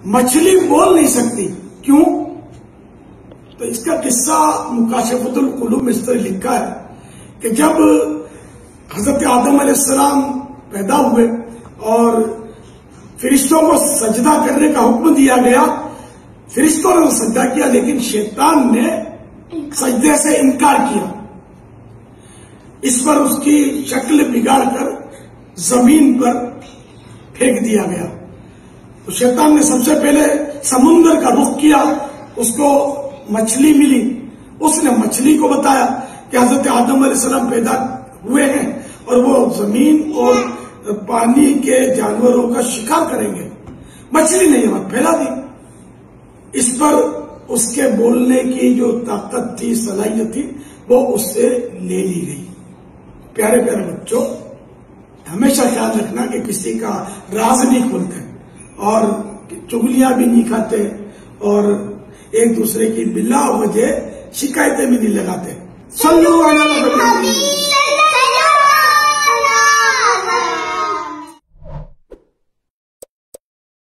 मछली बोल नहीं सकती, क्यों? तो इसका किस्सा मुकाशफतुल कुलूब में इस तरह लिखा है कि जब हजरत आदम अलैहिस्सलाम पैदा हुए और फरिश्तों को सजदा करने का हुक्म दिया गया, फरिश्तों ने सजदा किया, लेकिन शैतान ने सजदे से इनकार किया। इस पर उसकी शक्ल बिगाड़कर जमीन पर फेंक दिया गया। तो शैतान ने सबसे पहले समुद्र का रुख किया, उसको मछली मिली, उसने मछली को बताया कि हजरत आदम अलैहिस्सलाम पैदा हुए हैं और वो जमीन और पानी के जानवरों का शिकार करेंगे। मछली ने ये बात फैला दी। इस पर उसके बोलने की जो ताकत थी, सलाहियत थी, वो उससे ले ली गई। प्यारे प्यारे बच्चों, हमेशा ख्याल रखना कि किसी का राज नहीं खोलते और चुगलियां भी नहीं खाते और एक दूसरे की बिला वजह शिकायतें भी नहीं लगाते। सल्लल्लाहु अलैहि वसल्लम।